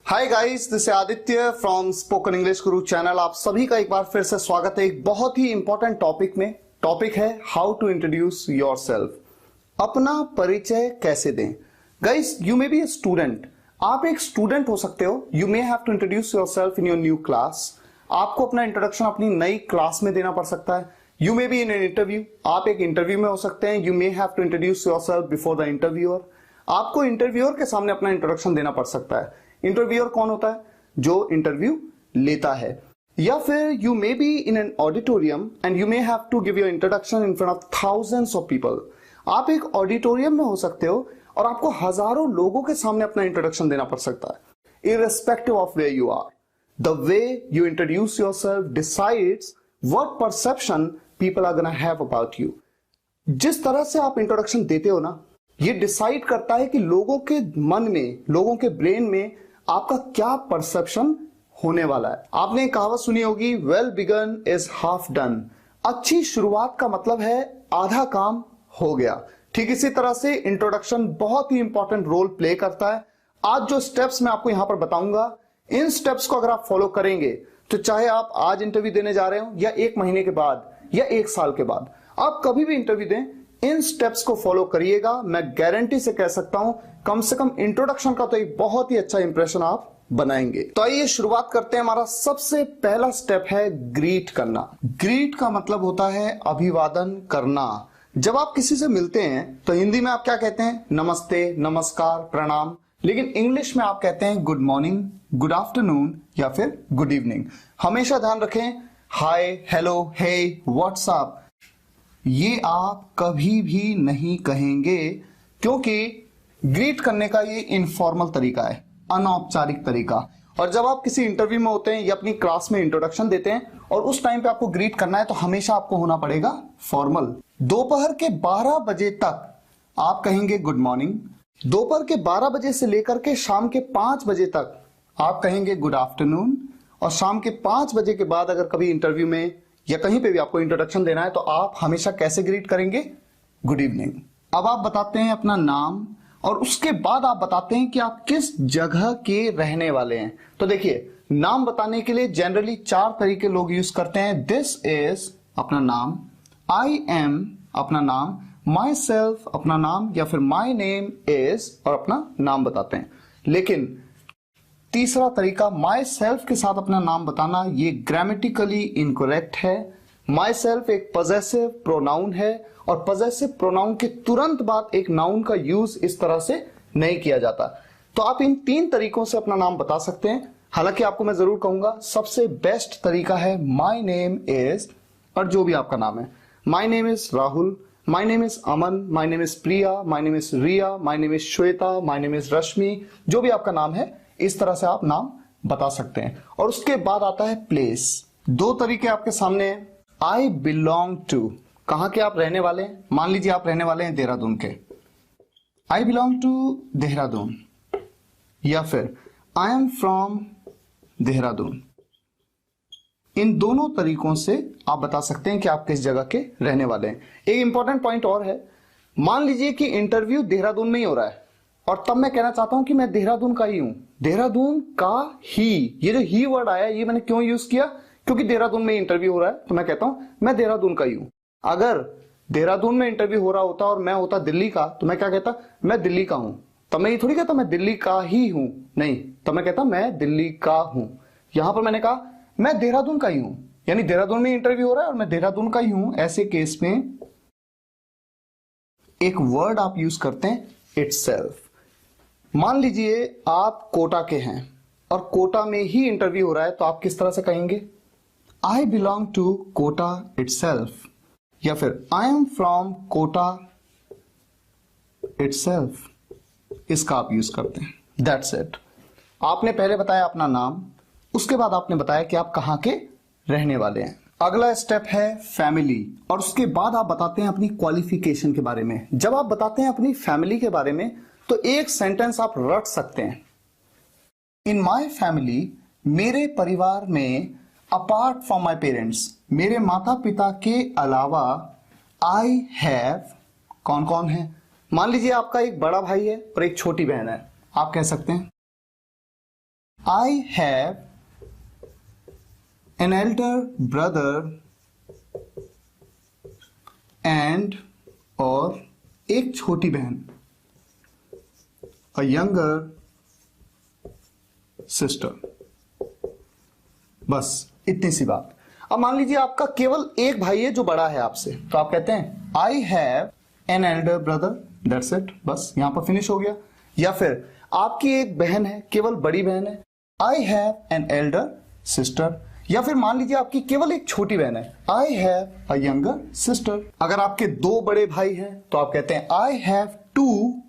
Hi guys, this Aditya from spoken English Guru channel. आप सभी का एक बार फिर से स्वागत है एक बहुत ही इंपॉर्टेंट टॉपिक में। टॉपिक है हाउ टू इंट्रोड्यूस योरसेल्फ। अपना परिचय कैसे दें। Guys, you may be a student. आप एक स्टूडेंट हो सकते हो। You may have to introduce yourself in your new class. आपको अपना इंट्रोडक्शन अपनी नई क्लास में देना पड़ सकता है। You may be in an interview. आप एक इंटरव्यू में हो सकते हैं। You may have to introduce yourself before the interviewer. आपको इंटरव्यूअर के सामने अपना इंट्रोडक्शन देना पड़ सकता है। इंटरव्यूअर कौन होता है? जो इंटरव्यू लेता है। या फिर you may be in an auditorium and you may have to give your introduction in front of thousands of people. आप एक ऑडिटोरियम में हो सकते हो और आपको हजारों लोगों के सामने अपना इंट्रोडक्शन देना पड़ सकता है। Irrespective of where you are, the way you introduce yourself decides what perception people are gonna have about you. जिस तरह से आप इंट्रोडक्शन देते हो ना, ये डिसाइड करता है कि लोगों के मन में, लोगों के ब्रेन में आपका क्या परसेप्शन होने वाला है। आपने एक कहावत सुनी होगी, well begun is half done. अच्छी शुरुआत का मतलब है आधा काम हो गया। ठीक इसी तरह से इंट्रोडक्शन बहुत ही इंपॉर्टेंट रोल प्ले करता है। आज जो स्टेप्स मैं आपको यहां पर बताऊंगा, इन स्टेप्स को अगर आप फॉलो करेंगे तो चाहे आप आज इंटरव्यू देने जा रहे हो या 1 महीने के बाद या 1 साल के बाद, आप कभी भी इंटरव्यू दें, इन स्टेप्स को फॉलो करिएगा। मैं गारंटी से कह सकता हूं, कम से कम इंट्रोडक्शन का तो एक बहुत ही अच्छा इंप्रेशन आप बनाएंगे। तो आइए शुरुआत करते हैं। हमारा सबसे पहला स्टेप है ग्रीट करना। ग्रीट का मतलब होता है अभिवादन करना। जब आप किसी से मिलते हैं तो हिंदी में आप क्या कहते हैं? नमस्ते, नमस्कार, प्रणाम। लेकिन इंग्लिश में आप कहते हैं गुड मॉर्निंग, गुड आफ्टरनून या फिर गुड इवनिंग। हमेशा ध्यान रखें, हाय, हेलो, हे, व्हाट्सअप, ये आप कभी भी नहीं कहेंगे, क्योंकि ग्रीट करने का ये इनफॉर्मल तरीका है, अनौपचारिक तरीका। और जब आप किसी इंटरव्यू में होते हैं या अपनी क्लास में इंट्रोडक्शन देते हैं और उस टाइम पे आपको ग्रीट करना है, तो हमेशा आपको होना पड़ेगा फॉर्मल। दोपहर के 12 बजे तक आप कहेंगे गुड मॉर्निंग। दोपहर के 12 बजे से लेकर के शाम के 5 बजे तक आप कहेंगे गुड आफ्टरनून। और शाम के 5 बजे के बाद अगर कभी इंटरव्यू में या कहीं पे भी आपको इंट्रोडक्शन देना है तो आप हमेशा कैसे ग्रीट करेंगे? Good evening. अब आप बताते हैं अपना नाम और उसके बाद आप बताते हैं कि आप किस जगह के रहने वाले हैं। तो देखिए, नाम बताने के लिए जनरली 4 तरीके लोग यूज करते हैं। दिस इज अपना नाम, आई एम अपना नाम, माई सेल्फ अपना नाम, या फिर माई नेम इज और अपना नाम बताते हैं। लेकिन तीसरा तरीका माई सेल्फ के साथ अपना नाम बताना, ये ग्रामेटिकली इनकरेक्ट है। माई सेल्फ एक पजेसिव प्रोनाउन है और पजेसिव प्रोनाउन के तुरंत बाद एक नाउन का यूज इस तरह से नहीं किया जाता। तो आप इन 3 तरीकों से अपना नाम बता सकते हैं। हालांकि आपको मैं जरूर कहूंगा सबसे बेस्ट तरीका है माई नेम इज और जो भी आपका नाम है। My name is Rahul, my name is Aman, my name is Priya, my name is Riya, my name is Shweta, my name is Rashmi, जो भी आपका नाम है, इस तरह से आप नाम बता सकते हैं। और उसके बाद आता है प्लेस। 2 तरीके आपके सामने हैं। आई बिलोंग टू, कहां के आप रहने वाले हैं। मान लीजिए आप रहने वाले हैं देहरादून के, आई बिलोंग टू देहरादून, या फिर आई एम फ्रॉम देहरादून। इन दोनों तरीकों से आप बता सकते हैं कि आप किस जगह के रहने वाले हैं। एक इंपॉर्टेंट पॉइंट और है, मान लीजिए कि इंटरव्यू देहरादून में ही हो रहा है और तब मैं कहना चाहता हूं कि मैं देहरादून का ही हूं। देहरादून का ही, ये जो ही वर्ड आया, ये मैंने क्यों यूज किया? क्योंकि देहरादून में इंटरव्यू हो रहा है, तो मैं कहता हूं मैं देहरादून का ही हूं। अगर देहरादून में इंटरव्यू हो रहा होता और मैं होता दिल्ली का, तो मैं क्या कहता? मैं दिल्ली का हूं। तब मैं ये थोड़ी कहता मैं दिल्ली का ही हूं, नहीं, तब मैं कहता मैं दिल्ली का हूं। यहां पर मैंने कहा मैं देहरादून का ही हूं, यानी देहरादून में इंटरव्यू हो रहा है और मैं देहरादून का ही हूं। ऐसे केस में एक वर्ड आप यूज करते हैं, इटसेल्फ। मान लीजिए आप कोटा के हैं और कोटा में ही इंटरव्यू हो रहा है, तो आप किस तरह से कहेंगे? I belong to Kota itself, या फिर I am from Kota itself. इसका आप यूज करते हैं। That's it. आपने पहले बताया अपना नाम, उसके बाद आपने बताया कि आप कहां के रहने वाले हैं। अगला स्टेप है फैमिली, और उसके बाद आप बताते हैं अपनी क्वालिफिकेशन के बारे में। जब आप बताते हैं अपनी फैमिली के बारे में, तो एक सेंटेंस आप रट सकते हैं। इन माई फैमिली, मेरे परिवार में, अपार्ट फ्रॉम माई पेरेंट्स, मेरे माता पिता के अलावा, आई हैव, कौन कौन है? मान लीजिए आपका एक बड़ा भाई है और एक छोटी बहन है। आप कह सकते हैं I have an elder brother and और एक छोटी बहन, अ यंगर सिस्टर। बस इतनी सी बात। अब मान लीजिए आपका केवल एक भाई है जो बड़ा है आपसे, तो आप कहते हैं I have an elder brother, that's it, बस यहां पर फिनिश हो गया। या फिर आपकी एक बहन है, केवल बड़ी बहन है, I have an elder sister. या फिर मान लीजिए आपकी केवल एक छोटी बहन है, I have a younger sister. अगर आपके दो बड़े भाई हैं तो आप कहते हैं I have two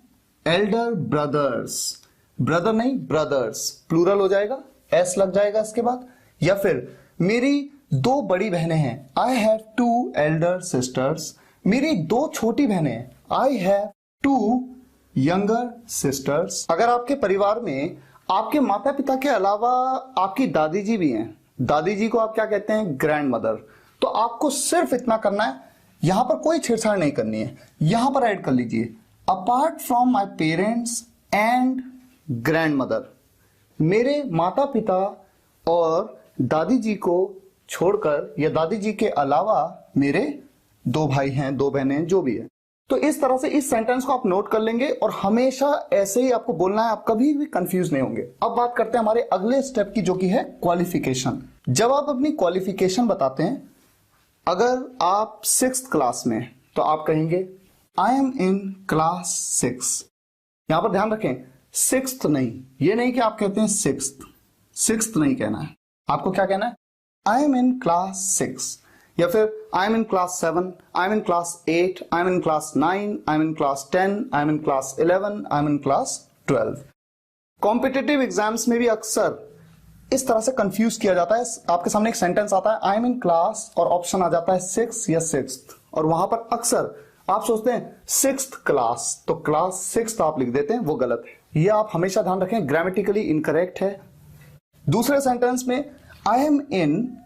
elder brothers, brother नहीं ब्रदर्स, प्लूरल हो जाएगा, एस लग जाएगा इसके बाद। या फिर मेरी दो बड़ी बहनें हैं, I have two elder sisters. मेरी दो छोटी बहनें हैं, I have two younger sisters. अगर आपके परिवार में आपके माता पिता के अलावा आपकी दादी जी भी हैं, दादी जी को आप क्या कहते हैं, ग्रैंड मदर। तो आपको सिर्फ इतना करना है, यहां पर कोई छेड़छाड़ नहीं करनी है। यहां पर ऐड कर लीजिए apart from my parents and grand mother, मेरे माता पिता और दादी जी को छोड़कर या दादी जी के अलावा मेरे दो भाई हैं, दो बहनें, जो भी है। तो इस तरह से इस सेंटेंस को आप नोट कर लेंगे और हमेशा ऐसे ही आपको बोलना है, आप कभी भी कंफ्यूज नहीं होंगे। अब बात करते हैं हमारे अगले स्टेप की, जो कि है क्वालिफिकेशन। जब आप अपनी क्वालिफिकेशन बताते हैं, अगर आप 6th क्लास में, तो आप कहेंगे आई एम इन क्लास 6। यहां पर ध्यान रखें 6th नहीं, ये नहीं कि आप कहते हैं 6th नहीं कहना है, आपको क्या कहना है, आई एम इन क्लास 6। या फिर I am in class 7, I am in class 8, I am in class 9, I am in class 10, I am in class 11, I am in class 12। Competitive exams में भी अक्सर इस तरह से कंफ्यूज किया जाता है। आपके सामने एक सेंटेंस आता है आई एम इन क्लास और ऑप्शन आ जाता है 6 या 6th, और वहां पर अक्सर आप सोचते हैं 6th क्लास, तो क्लास 6th आप लिख देते हैं, वो गलत है। ये आप हमेशा ध्यान रखें, ग्रामेटिकली इनकरेक्ट है। दूसरे सेंटेंस में आई एम इन,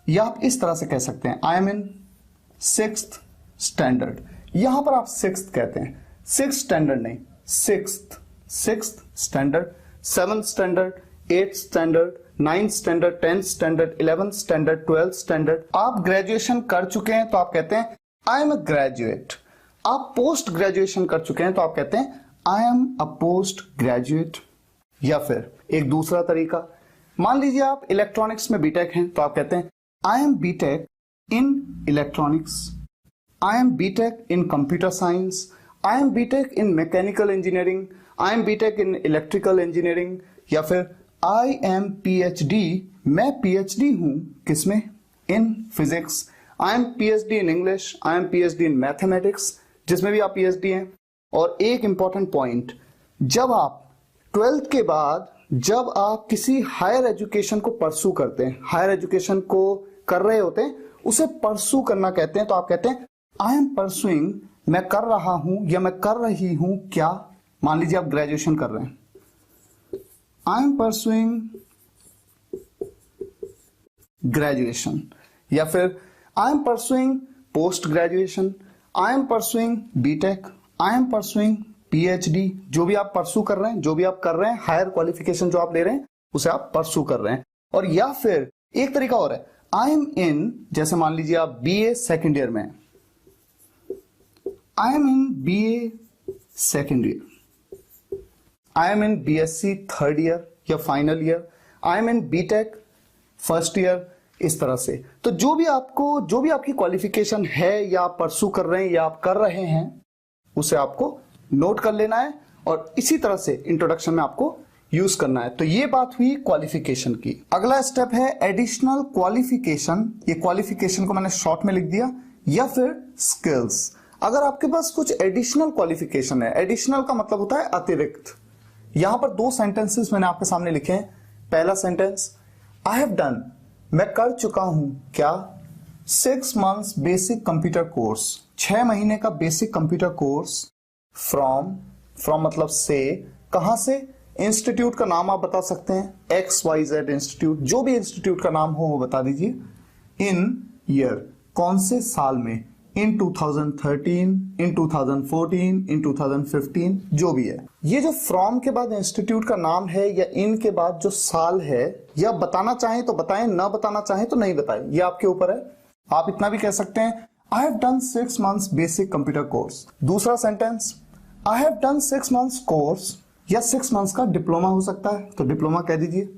या आप इस तरह से कह सकते हैं I am in 6th standard. यहां पर आप 6th कहते हैं, 6th स्टैंडर्ड नहीं, 6th standard, 7th standard, 8th standard, 9th standard, 10th standard, 11th standard, 12th standard. आप ग्रेजुएशन कर चुके हैं तो आप कहते हैं आई एम अ ग्रेजुएट। आप पोस्ट ग्रेजुएशन कर चुके हैं तो आप कहते हैं I am a post graduate. या फिर एक दूसरा तरीका, मान लीजिए आप इलेक्ट्रॉनिक्स में बीटेक हैं तो आप कहते हैं I am B Tech in electronics, I am B Tech in computer science, I am B Tech in mechanical engineering, I am B Tech in electrical engineering. या फिर आई एम पीएचडी, मैं पीएचडी हूं किसमें, in physics. I am PhD in English, I am PhD in mathematics, जिसमें भी आप PhD हैं। और एक इंपॉर्टेंट पॉइंट, जब आप 12th के बाद जब आप किसी हायर एजुकेशन को परसू करते हैं, हायर एजुकेशन को कर रहे होते हैं, उसे परसू करना कहते हैं। तो आप कहते हैं आई एम परसुइंग, मैं कर रहा हूं या मैं कर रही हूं क्या। मान लीजिए आप ग्रेजुएशन कर रहे हैं, आई एम परसुइंग ग्रेजुएशन। या फिर I am pursuing post graduation, I am pursuing B Tech, I am pursuing PhD. जो भी आप परसू कर रहे हैं, जो भी आप कर रहे हैं, हायर क्वालिफिकेशन जो आप ले रहे हैं, उसे आप परसू कर रहे हैं। और या फिर एक तरीका और है, आई एम इन, जैसे मान लीजिए आप बीए सेकेंड ईयर में, I am in BA second year, I am in BSc third year या final year, I am in BTech first year, इस तरह से। तो जो भी आपकी क्वालिफिकेशन है या आप परसू कर रहे हैं या आप कर रहे हैं, उसे आपको नोट कर लेना है और इसी तरह से इंट्रोडक्शन में आपको यूज करना है। तो ये बात हुई क्वालिफिकेशन की। अगला स्टेप है एडिशनल क्वालिफिकेशन। ये क्वालिफिकेशन को मैंने शॉर्ट में लिख दिया, या फिर स्किल्स। अगर आपके पास कुछ एडिशनल क्वालिफिकेशन है, एडिशनल का मतलब होता है अतिरिक्त। यहां पर दो सेंटेंसेस मैंने आपके सामने लिखे हैं। पहला सेंटेंस, आई हैव डन, मैं कर चुका हूं क्या, 6 months बेसिक कंप्यूटर कोर्स, 6 महीने का बेसिक कंप्यूटर कोर्स, फ्रॉम मतलब से, कहां से, इंस्टीट्यूट का नाम आप बता सकते हैं, XYZ इंस्टीट्यूट, जो भी इंस्टीट्यूट का नाम हो वो बता दीजिए। इन ईयर, कौन से साल में, इन 2013, इन 2014, इन 2015, जो भी है। ये जो फ्रॉम के बाद इंस्टीट्यूट का नाम है या इन के बाद जो साल है, या बताना चाहें तो बताएं, ना बताना चाहें तो नहीं बताएं, ये आपके ऊपर है। आप इतना भी कह सकते हैं I have done 6 months basic computer course. दूसरा sentence I have done 6 months course, या 6 months का डिप्लोमा हो सकता है तो डिप्लोमा कह दीजिए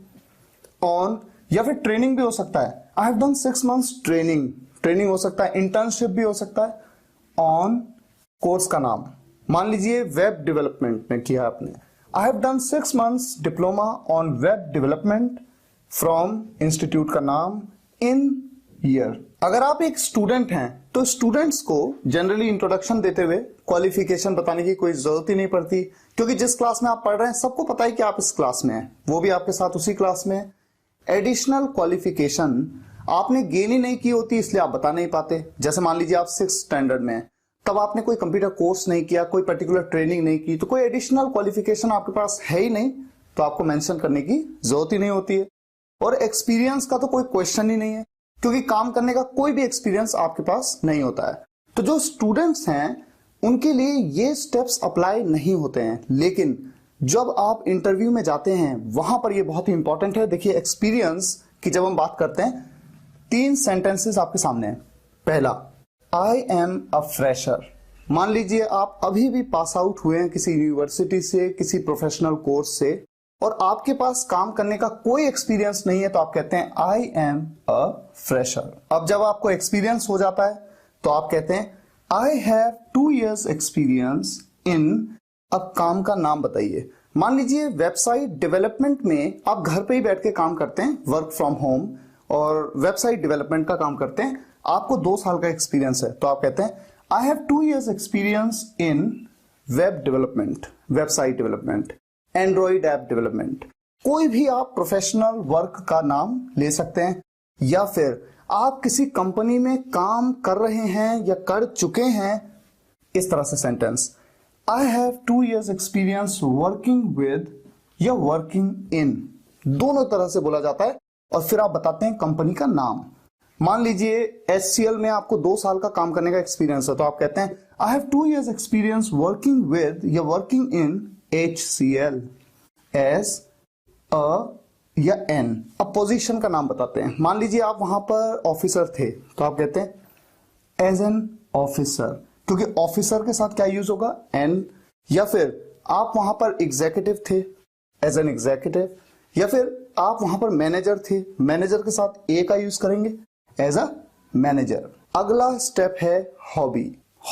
ऑन, या फिर ट्रेनिंग भी हो सकता है आई have done 6 months training, training हो सकता है, इंटर्नशिप भी हो सकता है ऑन कोर्स का नाम। मान लीजिए वेब डेवलपमेंट में किया आपने, आई have done 6 months diploma on web development from institute का नाम इन ईयर। अगर आप एक स्टूडेंट हैं तो स्टूडेंट्स को जनरली इंट्रोडक्शन देते हुए क्वालिफिकेशन बताने की कोई जरूरत ही नहीं पड़ती, क्योंकि जिस क्लास में आप पढ़ रहे हैं सबको पता है कि आप इस क्लास में हैं, वो भी आपके साथ उसी क्लास में है। एडिशनल क्वालिफिकेशन आपने गेन ही नहीं की होती इसलिए आप बता नहीं पाते। जैसे मान लीजिए आप 6th स्टैंडर्ड में हैं, तब आपने कोई कंप्यूटर कोर्स नहीं किया, कोई पर्टिकुलर ट्रेनिंग नहीं की, तो कोई एडिशनल क्वालिफिकेशन आपके पास है ही नहीं, तो आपको मेंशन करने की जरूरत ही नहीं होती है। और एक्सपीरियंस का तो कोई क्वेश्चन ही नहीं है, क्योंकि काम करने का कोई भी एक्सपीरियंस आपके पास नहीं होता है। तो जो स्टूडेंट्स हैं उनके लिए ये स्टेप्स अप्लाई नहीं होते हैं, लेकिन जब आप इंटरव्यू में जाते हैं वहां पर ये बहुत ही इंपॉर्टेंट है। देखिए एक्सपीरियंस की जब हम बात करते हैं, 3 सेंटेंसेस आपके सामने हैं। पहला, आई एम अ फ्रेशर। मान लीजिए आप अभी भी पास आउट हुए हैं किसी यूनिवर्सिटी से, किसी प्रोफेशनल कोर्स से, और आपके पास काम करने का कोई एक्सपीरियंस नहीं है, तो आप कहते हैं आई एम अ फ्रेशर। अब जब आपको एक्सपीरियंस हो जाता है तो आप कहते हैं I have 2 years experience in. अब काम का नाम बताइए। मान लीजिए वेबसाइट डेवलपमेंट में आप घर पे ही बैठ के काम करते हैं, वर्क फ्रॉम होम, और वेबसाइट डेवलपमेंट का काम करते हैं, आपको 2 साल का एक्सपीरियंस है, तो आप कहते हैं I have 2 years experience in web development, website development, Android app development. कोई भी आप प्रोफेशनल वर्क का नाम ले सकते हैं, या फिर आप किसी कंपनी में काम कर रहे हैं या कर चुके हैं, इस तरह से sentence I have 2 years experience working with या वर्किंग इन, दोनों तरह से बोला जाता है। और फिर आप बताते हैं कंपनी का नाम। मान लीजिए HCL में आपको 2 साल का काम करने का एक्सपीरियंस है, तो आप कहते हैं I have 2 years experience working with या working in HCL as a या एन। अब पोजीशन का नाम बताते हैं। मान लीजिए आप वहां पर ऑफिसर थे, तो आप कहते हैं एज एन ऑफिसर, क्योंकि ऑफिसर के साथ क्या यूज होगा, एन। या फिर आप वहां पर एग्जीक्यूटिव थे, एज एन एग्जीक्यूटिव। या फिर आप वहां पर मैनेजर थे, मैनेजर के साथ ए का यूज करेंगे, एज अ मैनेजर। अगला स्टेप है हॉबी।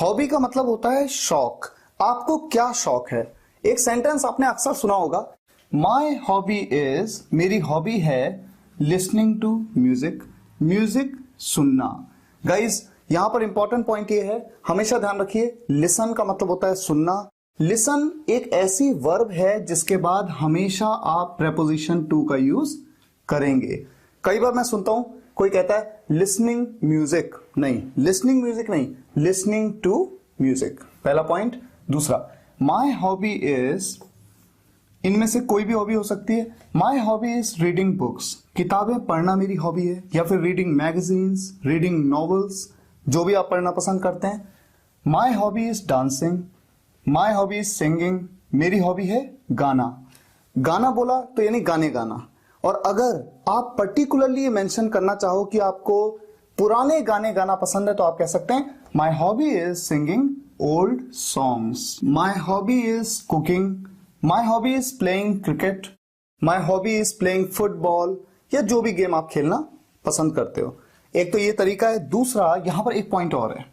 हॉबी का मतलब होता है शौक। आपको क्या शौक है। एक सेंटेंस आपने अक्सर सुना होगा, माई हॉबी इज, मेरी हॉबी है लिसनिंग टू म्यूजिक, म्यूजिक सुनना। गाइज यहां पर इंपॉर्टेंट पॉइंट ये है, हमेशा ध्यान रखिए, लिसन का मतलब होता है सुनना। लिसन एक ऐसी वर्ब है जिसके बाद हमेशा आप प्रेपोजिशन टू का यूज करेंगे। कई बार मैं सुनता हूं कोई कहता है लिसनिंग म्यूजिक, नहीं, लिसनिंग म्यूजिक नहीं, लिसनिंग टू म्यूजिक। पहला पॉइंट। दूसरा, माई हॉबी इज, इनमें से कोई भी हॉबी हो सकती है। My hobby is reading books, किताबें पढ़ना मेरी हॉबी है, या फिर रीडिंग मैगजीन्स, रीडिंग नॉवेल्स, जो भी आप पढ़ना पसंद करते हैं। My hobby is dancing, my hobby is singing, मेरी हॉबी है गाना। गाना बोला तो यानी गाने गाना। और अगर आप पर्टिकुलरली ये मेंशन करना चाहो कि आपको पुराने गाने गाना पसंद है, तो आप कह सकते हैं my hobby is singing old songs, my hobby is cooking, my hobby is playing cricket, my hobby is playing football, या जो भी गेम आप खेलना पसंद करते हो। एक तो ये तरीका है। दूसरा, यहां पर एक पॉइंट और है,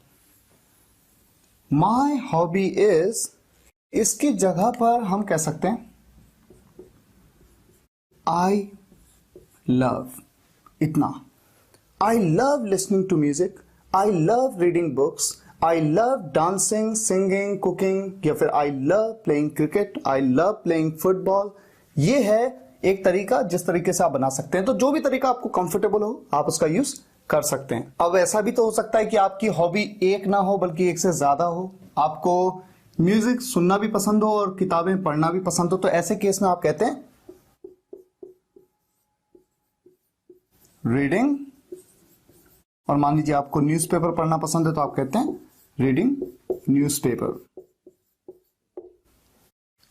माई हॉबी इज, इसकी जगह पर हम कह सकते हैं आई लव। इतना, I love listening to music, I love reading books, I love dancing, singing, cooking, या फिर I love playing cricket, I love playing football. ये है एक तरीका जिस तरीके से आप बना सकते हैं। तो जो भी तरीका आपको कंफर्टेबल हो आप उसका यूज कर सकते हैं। अब ऐसा भी तो हो सकता है कि आपकी हॉबी एक ना हो बल्कि एक से ज्यादा हो, आपको म्यूजिक सुनना भी पसंद हो और किताबें पढ़ना भी पसंद हो, तो ऐसे केस में आप कहते हैं रीडिंग। और मान लीजिए आपको न्यूज़पेपर पढ़ना पसंद है, तो आप कहते हैं रीडिंग न्यूज़पेपर।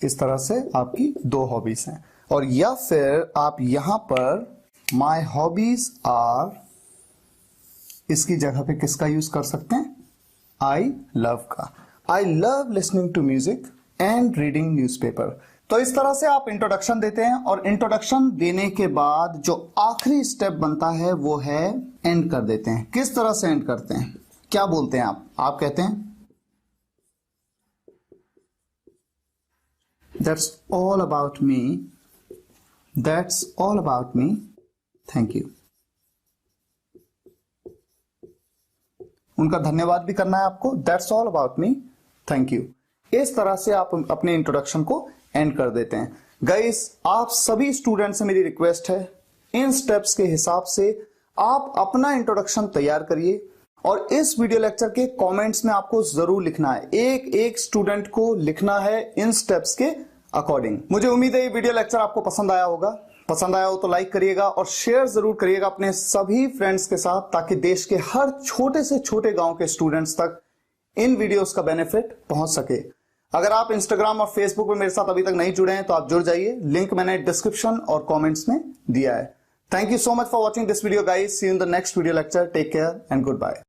इस तरह से आपकी 2 हॉबीज हैं। और या फिर आप यहां पर माई हॉबीज आर, इसकी जगह पे किसका यूज कर सकते हैं? आई लव का। I love listening to music and reading newspaper. तो इस तरह से आप इंट्रोडक्शन देते हैं और इंट्रोडक्शन देने के बाद जो आखिरी स्टेप बनता है वो है एंड कर देते हैं। किस तरह से एंड करते हैं? क्या बोलते हैं आप कहते हैं That's all about me. That's all about me. Thank you. उनका धन्यवाद भी करना है आपको। That's all about me. Thank you. इस तरह से आप अपने इंट्रोडक्शन को एंड कर देते हैं। गाइस, आप सभी स्टूडेंट से मेरी रिक्वेस्ट है, इन स्टेप्स के हिसाब से आप अपना इंट्रोडक्शन तैयार करिए और इस वीडियो लेक्चर के कमेंट्स में आपको जरूर लिखना है। एक एक स्टूडेंट को लिखना है इन स्टेप्स के अकॉर्डिंग। मुझे उम्मीद है ये वीडियो लेक्चर आपको पसंद आया होगा। पसंद आया हो तो लाइक करिएगा और शेयर जरूर करिएगा अपने सभी फ्रेंड्स के साथ, ताकि देश के हर छोटे से छोटे गांव के स्टूडेंट्स तक इन वीडियोस का बेनिफिट पहुंच सके। अगर आप इंस्टाग्राम और फेसबुक पर मेरे साथ अभी तक नहीं जुड़े हैं तो आप जुड़ जाइए। लिंक मैंने डिस्क्रिप्शन और कमेंट्स में दिया है। Thank you so much for watching this video guys. See you in the next video lecture. Take care and good bye.